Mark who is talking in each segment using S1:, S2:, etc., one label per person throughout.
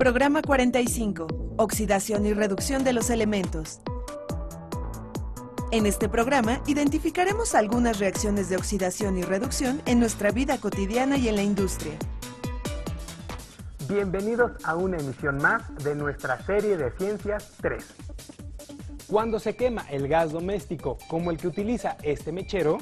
S1: Programa 45. Oxidación y reducción de los elementos. En este programa identificaremos algunas reacciones de oxidación y reducción en nuestra vida cotidiana y en la industria.
S2: Bienvenidos a una emisión más de nuestra serie de Ciencias 3.
S3: Cuando se quema el gas doméstico, como el que utiliza este mechero,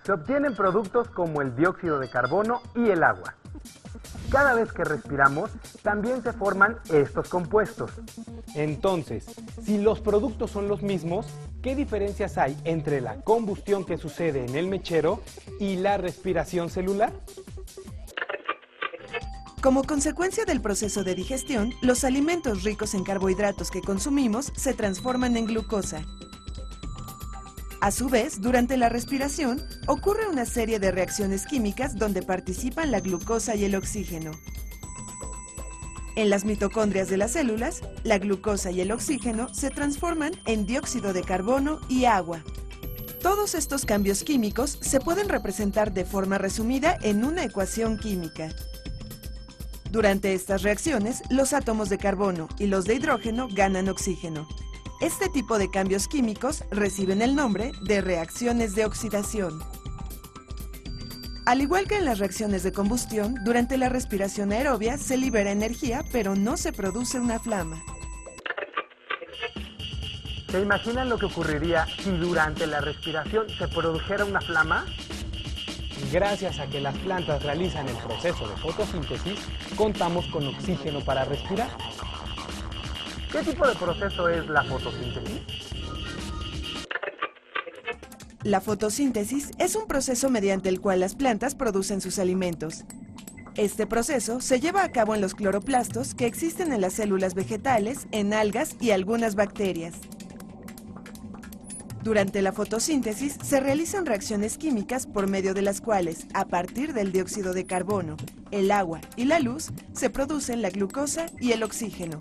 S2: se obtienen productos como el dióxido de carbono y el agua. Cada vez que respiramos, también se forman estos compuestos.
S3: Entonces, si los productos son los mismos, ¿qué diferencias hay entre la combustión que sucede en el mechero y la respiración celular?
S1: Como consecuencia del proceso de digestión, los alimentos ricos en carbohidratos que consumimos se transforman en glucosa. A su vez, durante la respiración, ocurre una serie de reacciones químicas donde participan la glucosa y el oxígeno. En las mitocondrias de las células, la glucosa y el oxígeno se transforman en dióxido de carbono y agua. Todos estos cambios químicos se pueden representar de forma resumida en una ecuación química. Durante estas reacciones, los átomos de carbono y los de hidrógeno ganan oxígeno. Este tipo de cambios químicos reciben el nombre de reacciones de oxidación. Al igual que en las reacciones de combustión, durante la respiración aerobia se libera energía, pero no se produce una flama.
S2: ¿Se imaginan lo que ocurriría si durante la respiración se produjera una flama?
S3: Gracias a que las plantas realizan el proceso de fotosíntesis, contamos con oxígeno para respirar.
S2: ¿Qué tipo de proceso es la fotosíntesis?
S1: La fotosíntesis es un proceso mediante el cual las plantas producen sus alimentos. Este proceso se lleva a cabo en los cloroplastos que existen en las células vegetales, en algas y algunas bacterias. Durante la fotosíntesis se realizan reacciones químicas por medio de las cuales, a partir del dióxido de carbono, el agua y la luz, se producen la glucosa y el oxígeno.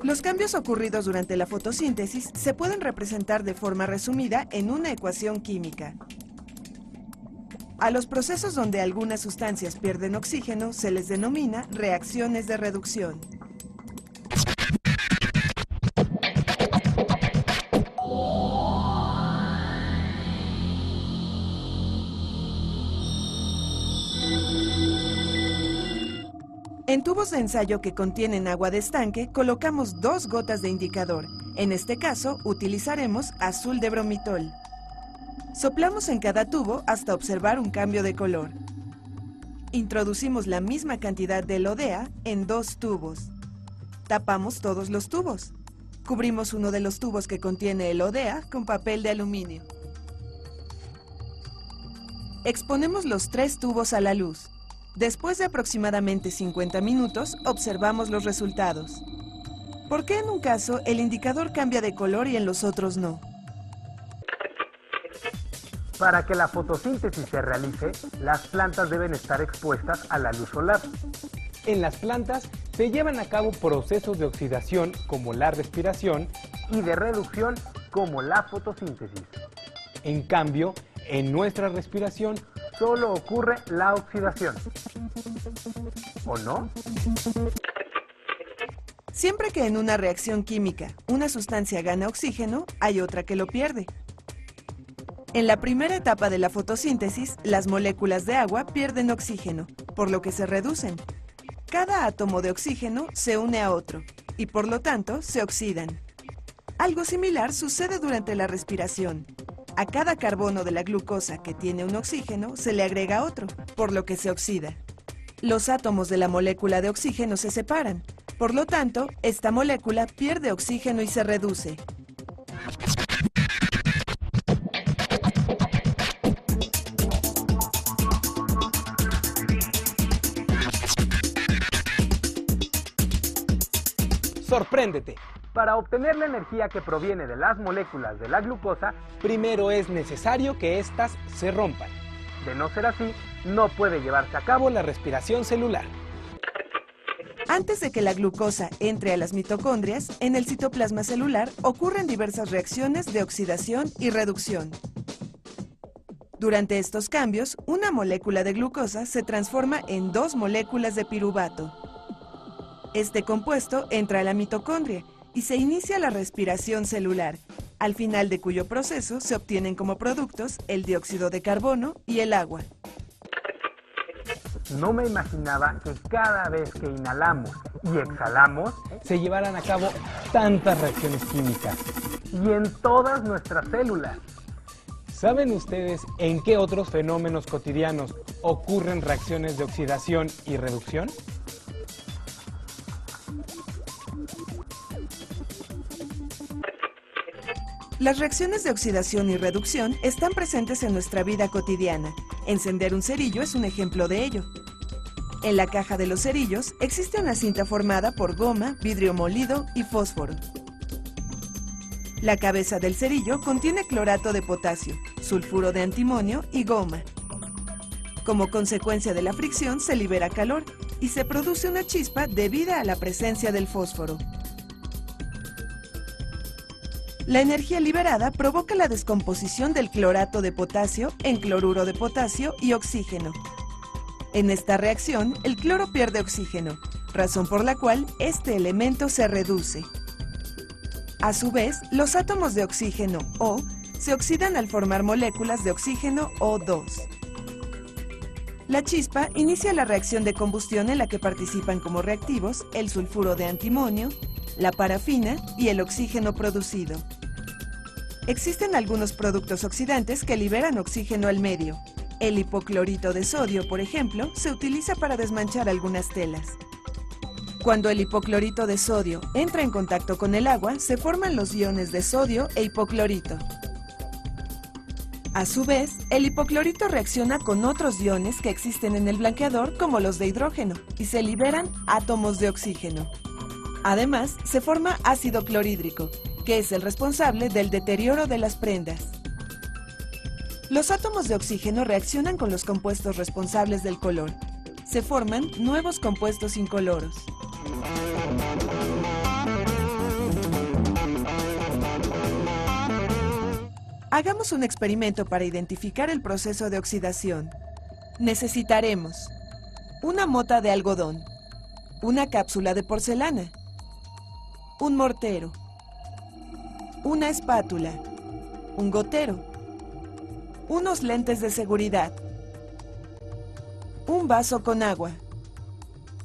S1: Los cambios ocurridos durante la fotosíntesis se pueden representar de forma resumida en una ecuación química. A los procesos donde algunas sustancias pierden oxígeno se les denomina reacciones de reducción. En tubos de ensayo que contienen agua de estanque, colocamos 2 gotas de indicador. En este caso, utilizaremos azul de bromitol. Soplamos en cada tubo hasta observar un cambio de color. Introducimos la misma cantidad de LODEA en 2 tubos. Tapamos todos los tubos. Cubrimos uno de los tubos que contiene el LODEA con papel de aluminio. Exponemos los 3 tubos a la luz. Después de aproximadamente 50 minutos, observamos los resultados. ¿Por qué en un caso el indicador cambia de color y en los otros no?
S2: Para que la fotosíntesis se realice, las plantas deben estar expuestas a la luz solar.
S3: En las plantas se llevan a cabo procesos de oxidación como la respiración
S2: Y de reducción como la fotosíntesis.
S3: En cambio, en nuestra respiración
S2: Solo ocurre la oxidación. ¿O no?
S1: Siempre que en una reacción química una sustancia gana oxígeno, hay otra que lo pierde. En la primera etapa de la fotosíntesis, las moléculas de agua pierden oxígeno, por lo que se reducen. Cada átomo de oxígeno se une a otro, y por lo tanto se oxidan. Algo similar sucede durante la respiración. A cada carbono de la glucosa que tiene un oxígeno se le agrega otro, por lo que se oxida. Los átomos de la molécula de oxígeno se separan, por lo tanto, esta molécula pierde oxígeno y se reduce.
S3: ¡sorpréndete!
S2: Para obtener la energía que proviene de las moléculas de la glucosa,
S3: Primero es necesario que éstas se rompan.
S2: de no ser así, no puede llevarse a cabo
S3: Cabo la respiración celular.
S1: Antes de que la glucosa entre a las mitocondrias, en el citoplasma celular ocurren diversas reacciones de oxidación y reducción. Durante estos cambios, una molécula de glucosa se transforma en 2 moléculas de piruvato. Este compuesto entra a la mitocondria y se inicia la respiración celular, al final de cuyo proceso se obtienen como productos el dióxido de carbono y el agua.
S2: No me imaginaba que cada vez que inhalamos y exhalamos,
S3: se llevaran a cabo tantas reacciones químicas.
S2: y en todas nuestras células.
S3: ¿Saben ustedes en qué otros fenómenos cotidianos ocurren reacciones de oxidación y reducción?
S1: Las reacciones de oxidación y reducción están presentes en nuestra vida cotidiana. Encender un cerillo es un ejemplo de ello. En la caja de los cerillos existe una cinta formada por goma, vidrio molido y fósforo. La cabeza del cerillo contiene clorato de potasio, sulfuro de antimonio y goma. Como consecuencia de la fricción se libera calor y se produce una chispa debida a la presencia del fósforo. La energía liberada provoca la descomposición del clorato de potasio en cloruro de potasio y oxígeno. En esta reacción, el cloro pierde oxígeno, razón por la cual este elemento se reduce. A su vez, los átomos de oxígeno O se oxidan al formar moléculas de oxígeno O2. La chispa inicia la reacción de combustión en la que participan como reactivos el sulfuro de antimonio, la parafina y el oxígeno producido. Existen algunos productos oxidantes que liberan oxígeno al medio. El hipoclorito de sodio, por ejemplo, se utiliza para desmanchar algunas telas. Cuando el hipoclorito de sodio entra en contacto con el agua, se forman los iones de sodio e hipoclorito. A su vez, el hipoclorito reacciona con otros iones que existen en el blanqueador, como los de hidrógeno, y se liberan átomos de oxígeno. Además, se forma ácido clorhídrico, que es el responsable del deterioro de las prendas. Los átomos de oxígeno reaccionan con los compuestos responsables del color. Se forman nuevos compuestos incoloros. Hagamos un experimento para identificar el proceso de oxidación. Necesitaremos una mota de algodón, una cápsula de porcelana, un mortero, una espátula, un gotero, unos lentes de seguridad, un vaso con agua,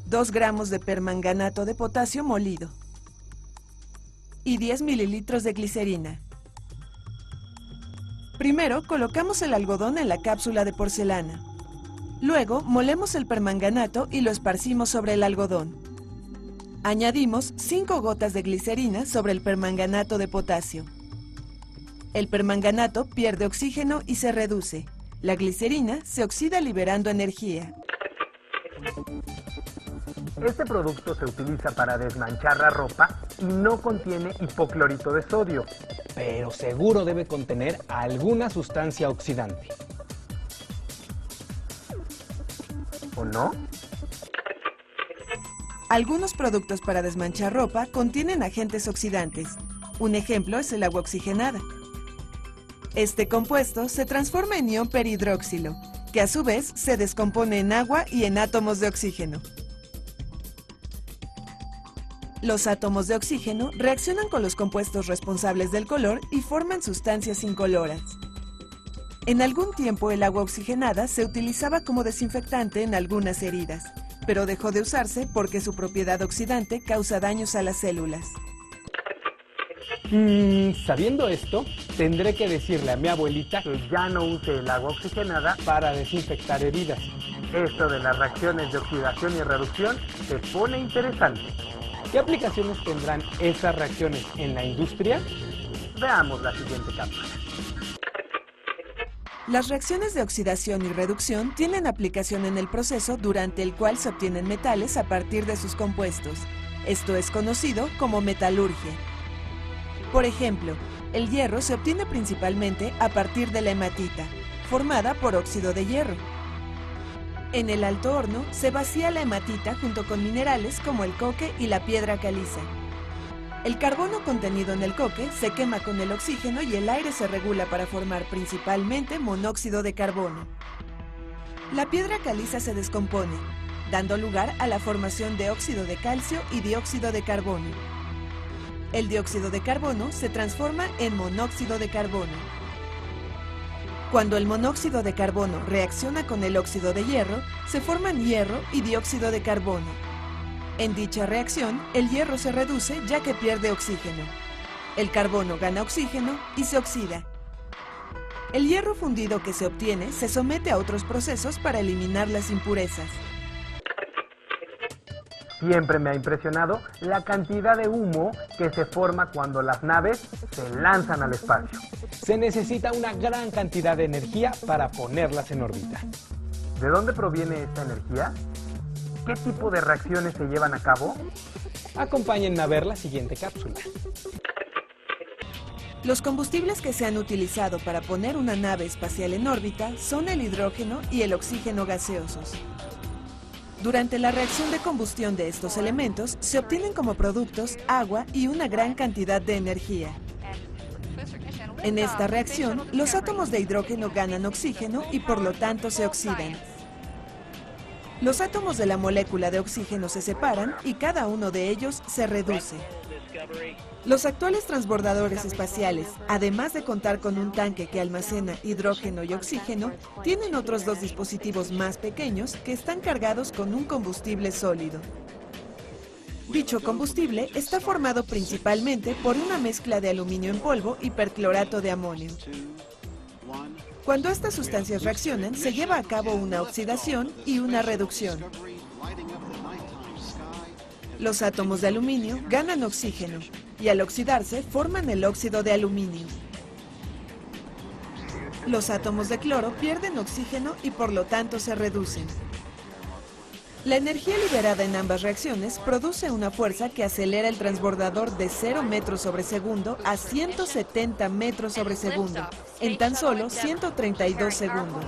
S1: 2 gramos de permanganato de potasio molido y 10 mililitros de glicerina. Primero colocamos el algodón en la cápsula de porcelana. Luego molemos el permanganato y lo esparcimos sobre el algodón. Añadimos 5 gotas de glicerina sobre el permanganato de potasio. El permanganato pierde oxígeno y se reduce. La glicerina se oxida liberando energía.
S2: Este producto se utiliza para desmanchar la ropa y no contiene hipoclorito de sodio.
S3: Pero seguro debe contener alguna sustancia oxidante.
S2: ¿O no?
S1: Algunos productos para desmanchar ropa contienen agentes oxidantes. Un ejemplo es el agua oxigenada. Este compuesto se transforma en ion perhidroxilo, que a su vez se descompone en agua y en átomos de oxígeno. Los átomos de oxígeno reaccionan con los compuestos responsables del color y forman sustancias incoloras. En algún tiempo el agua oxigenada se utilizaba como desinfectante en algunas heridas, pero dejó de usarse porque su propiedad oxidante causa daños a las células.
S3: Sabiendo esto, tendré que decirle a mi abuelita
S2: Que ya no use el agua oxigenada.
S3: para desinfectar heridas.
S2: Esto de las reacciones de oxidación y reducción se pone interesante.
S3: ¿Qué aplicaciones tendrán estas reacciones en la industria?
S2: Veamos la siguiente cápsula.
S1: Las reacciones de oxidación y reducción tienen aplicación en el proceso durante el cual se obtienen metales a partir de sus compuestos. Esto es conocido como metalurgia. Por ejemplo, el hierro se obtiene principalmente a partir de la hematita, formada por óxido de hierro. En el alto horno se vacía la hematita junto con minerales como el coque y la piedra caliza. El carbono contenido en el coque se quema con el oxígeno y el aire se regula para formar principalmente monóxido de carbono. La piedra caliza se descompone, dando lugar a la formación de óxido de calcio y dióxido de carbono. El dióxido de carbono se transforma en monóxido de carbono. Cuando el monóxido de carbono reacciona con el óxido de hierro, se forman hierro y dióxido de carbono. En dicha reacción, el hierro se reduce ya que pierde oxígeno. El carbono gana oxígeno y se oxida. El hierro fundido que se obtiene se somete a otros procesos para eliminar las impurezas.
S2: Siempre me ha impresionado la cantidad de humo que se forma cuando las naves se lanzan al espacio.
S3: Se necesita una gran cantidad de energía para ponerlas en órbita.
S2: ¿De dónde proviene esta energía? ¿Qué tipo de reacciones se llevan a cabo?
S3: Acompáñenme a ver la siguiente cápsula.
S1: Los combustibles que se han utilizado para poner una nave espacial en órbita son el hidrógeno y el oxígeno gaseosos. Durante la reacción de combustión de estos elementos, se obtienen como productos agua y una gran cantidad de energía. En esta reacción, los átomos de hidrógeno ganan oxígeno y por lo tanto se oxidan. Los átomos de la molécula de oxígeno se separan y cada uno de ellos se reduce. Los actuales transbordadores espaciales, además de contar con un tanque que almacena hidrógeno y oxígeno, tienen otros dos dispositivos más pequeños que están cargados con un combustible sólido. Dicho combustible está formado principalmente por una mezcla de aluminio en polvo y perclorato de amonio. Cuando estas sustancias reaccionan, se lleva a cabo una oxidación y una reducción. Los átomos de aluminio ganan oxígeno y al oxidarse forman el óxido de aluminio. Los átomos de cloro pierden oxígeno y por lo tanto se reducen. La energía liberada en ambas reacciones produce una fuerza que acelera el transbordador de 0 metros sobre segundo a 170 metros sobre segundo en tan solo 132 segundos.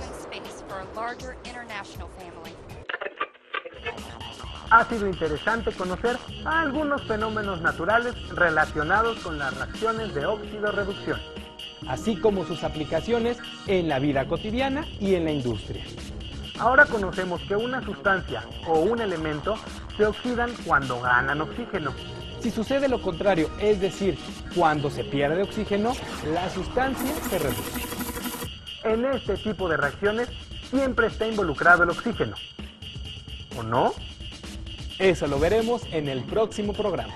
S2: Ha sido interesante conocer algunos fenómenos naturales relacionados con las reacciones de óxido-reducción,
S3: así como sus aplicaciones en la vida cotidiana y en la industria.
S2: Ahora conocemos que una sustancia o un elemento se oxidan cuando ganan oxígeno.
S3: Si sucede lo contrario, es decir, cuando se pierde oxígeno, la sustancia se reduce.
S2: En este tipo de reacciones siempre está involucrado el oxígeno, ¿o no?
S3: Eso lo veremos en el próximo programa.